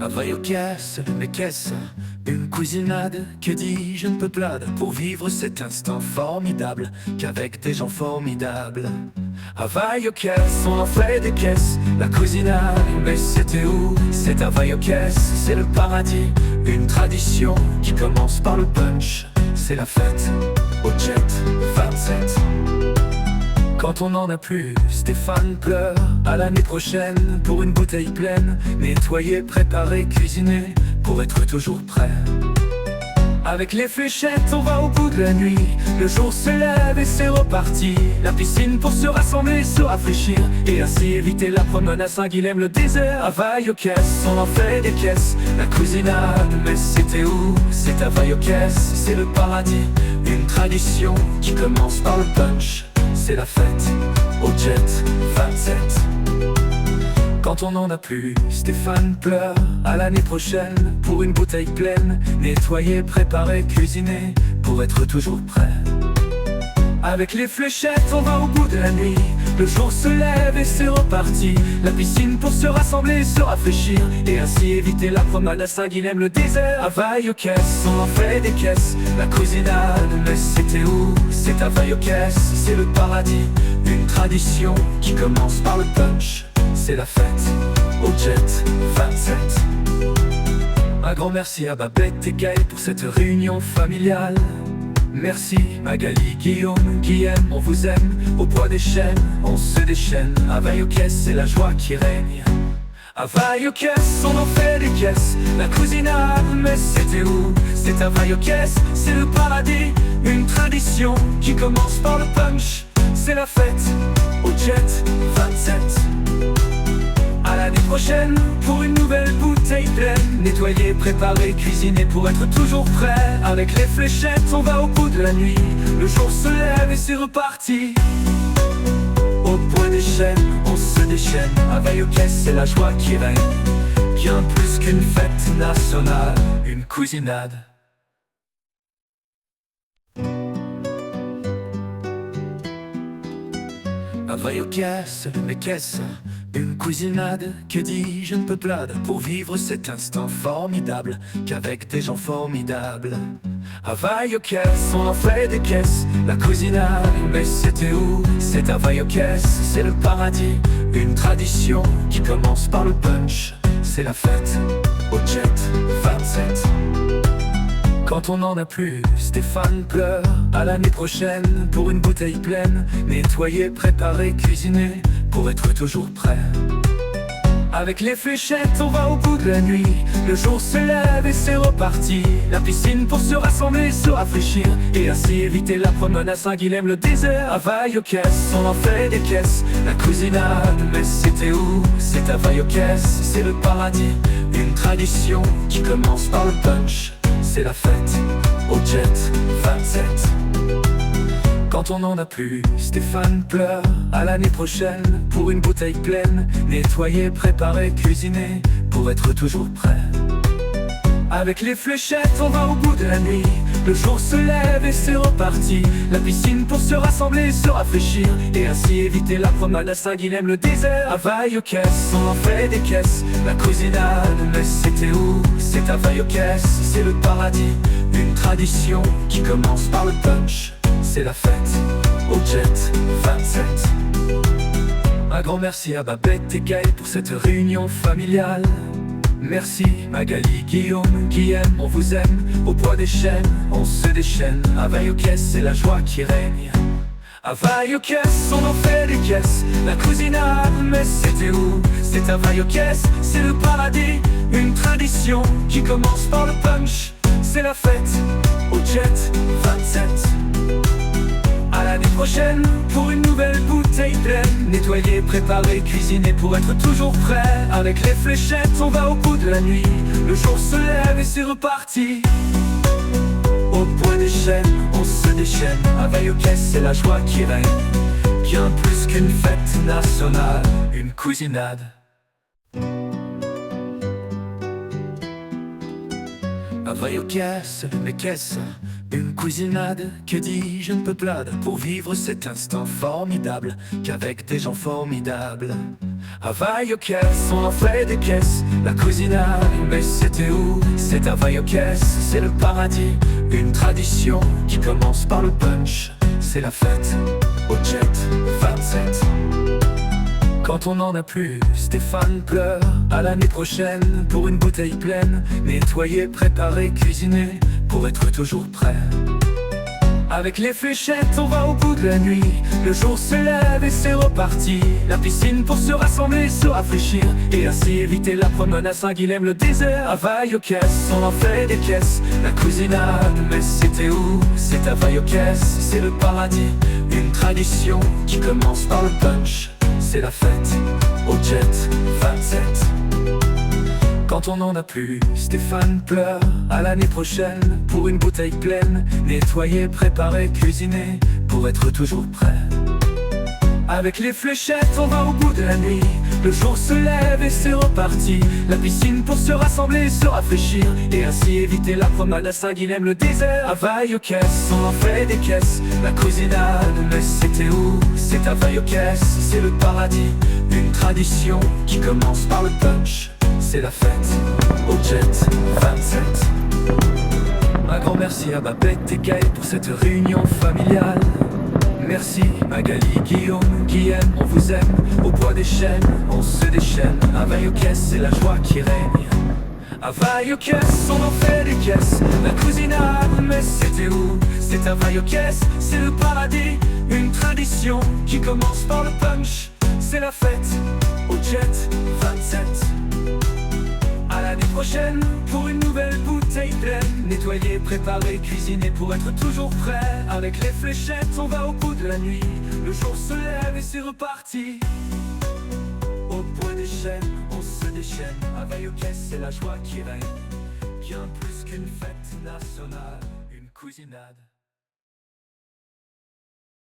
Travail aux caisses, mes caisses, une cuisinade, que dis-je, une peuplade, pour vivre cet instant formidable, qu'avec des gens formidables. Travail aux caisses, on en fait des caisses, la cuisinade, mais c'était où? C'est travail aux caisses, c'est le paradis, une tradition qui commence par le punch, c'est la fête, au jet 27. Quand on n'en a plus, Stéphane pleure. À l'année prochaine, pour une bouteille pleine, nettoyer, préparer, cuisiner, pour être toujours prêt. Avec les fléchettes, on va au bout de la nuit. Le jour se lève et c'est reparti. La piscine pour se rassembler, se rafraîchir, et ainsi éviter la promenade à Saint-Guilhem, le désert. Travail aux caisses, on en fait des caisses, la cuisinade, mais c'était où? C'est travail aux caisses, c'est le paradis, une tradition qui commence par le punch. C'est la fête, au jet 27. Quand on n'en a plus, Stéphane pleure. À l'année prochaine, pour une bouteille pleine, nettoyer, préparer, cuisiner, pour être toujours prêt. Avec les fléchettes, on va au bout de la nuit. Le jour se lève et c'est reparti. La piscine pour se rassembler, se rafraîchir, et ainsi éviter la promenade à Saint-Guilhem, le désert. Travail aux caisses, on en fait des caisses, la cuisinade, mais c'était où? C'est travail aux caisses, c'est le paradis, une tradition qui commence par le punch, c'est la fête, au jet 27. Un grand merci à Babette et Gaël pour cette réunion familiale. Merci Magali, Guillaume, Guillaume, on vous aime. Au poids des chaînes, on se déchaîne. Travail aux caisses, c'est la joie qui règne. Travail aux caisses, on en fait des caisses, la cuisinade, mais c'était où? C'est travail aux caisses, c'est le paradis, une tradition qui commence par le punch, c'est la fête, au jet 27. À l'année prochaine, pour une nouvelle bouteille pleine, nettoyer, préparer, cuisiner, pour être toujours prêt. Avec les fléchettes, on va au bout de la nuit. Le jour se lève et c'est reparti. Au bout des chaînes, on se déchaîne. Travail aux caisses, c'est la joie qui règne. Bien plus qu'une fête nationale, une cuisinade. Travail aux caisses, mes caisses, une cuisinade, que dis-je, une peuplade, pour vivre cet instant formidable, qu'avec des gens formidables. Travail aux caisses, on en fait des caisses, la cuisinade, mais c'était où? C'est travail aux caisses, c'est le paradis, une tradition qui commence par le punch, c'est la fête, au jet 27. Quand on n'en a plus, Stéphane pleure. À l'année prochaine, pour une bouteille pleine, nettoyer, préparer, cuisiner, pour être toujours prêt. Avec les fléchettes, on va au bout de la nuit. Le jour se lève et c'est reparti. La piscine pour se rassembler, se rafraîchir, et ainsi éviter la promenade à Saint-Guilhem, le désert. Travail aux caisses, on en fait des caisses, la cuisinade, mais c'était où? C'est travail aux caisses, c'est le paradis, une tradition qui commence par le punch, c'est la fête, au jet 27. Quand on n'en a plus, Stéphane pleure. À l'année prochaine, pour une bouteille pleine, nettoyer, préparer, cuisiner, pour être toujours prêt. Avec les fléchettes, on va au bout de la nuit. Le jour se lève et c'est reparti. La piscine pour se rassembler, se rafraîchir, et ainsi éviter la promenade à Saint-Guilhem, le désert. Travail aux caisses, on en fait des caisses, la cuisinade, mais c'était où? C'est travail aux caisses, c'est le paradis, une tradition qui commence par le punch, c'est la fête, au jet 27. Un grand merci à Babette et Gaël pour cette réunion familiale. Merci Magali, Guillaume, Guillaume, on vous aime. Au poids des chaînes, on se déchaîne. Travail aux caisses, c'est la joie qui règne. Travail aux caisses, on en fait des caisses, la cuisinade, mais c'était où? C'est travail aux caisses, c'est le paradis, une tradition qui commence par le punch, c'est la fête, au jet 27. À l'année prochaine, pour une nouvelle bouteille pleine, nettoyer, préparer, cuisiner, pour être toujours prêt. Avec les fléchettes, on va au bout de la nuit. Le jour se lève et c'est reparti. Au bout des chaînes, on se déchaîne. Travail aux caisses, c'est la joie qui règne. Bien plus qu'une fête nationale, une cuisinade. Travail aux caisses, mes caisses, une cuisinade, que dis-je, une peuplade pour vivre cet instant formidable qu'avec des gens formidables. Havaï aux caisses, on en fait des caisses, la cuisinade, mais c'était où? C'est Havaï aux caisses, c'est le paradis, une tradition qui commence par le punch. C'est la fête au jet 27. Quand on n'en a plus, Stéphane pleure. À l'année prochaine pour une bouteille pleine, nettoyer, préparer, cuisiner pour être toujours prêt. Avec les fléchettes, on va au bout de la nuit. Le jour se lève et c'est reparti. La piscine pour se rassembler, se rafraîchir et ainsi éviter la promenade à Saint-Guilhem, le désert. Havaï aux caisses, on en fait des caisses, la cuisinade, mais c'était où? C'est Havaï aux caisses, c'est le paradis, une tradition qui commence par le punch. C'est la fête au jet 27. Quand on n'en a plus, Stéphane pleure. À l'année prochaine pour une bouteille pleine, nettoyer, préparer, cuisiner pour être toujours prêt. Avec les fléchettes, on va au bout de la nuit. Le jour se lève et c'est reparti. La piscine pour se rassembler, se rafraîchir et ainsi éviter la promenade à Saint-Guilhem, le désert. Havaï aux caisses, on en fait des caisses, la cuisinade, mais c'était où? C'est Havaï aux caisses, c'est le paradis, une tradition qui commence par le punch. C'est la fête au jet 27. Un grand merci à Babette et Gaël pour cette réunion familiale. Merci Magali, Guillaume, Guillaume, on vous aime. Au bois des chênes, on se déchaîne. Havaï aux caisses, c'est la joie qui règne. Havaï aux caisses, on en fait des caisses, la cuisinade, mais c'était où? C'est Havaï aux caisses, c'est le paradis, une tradition qui commence par le punch. C'est la fête au jet 27. À l'année prochaine pour une nouvelle bouteille pleine, nettoyer, préparer, cuisiner pour être toujours prêt. Avec les fléchettes, on va au bout de la nuit. Le jour se lève et c'est reparti. Au bois des chênes, on se déchaîne. Havaï aux caisses, c'est la joie qui règne. Bien plus qu'une fête nationale, une cuisinade.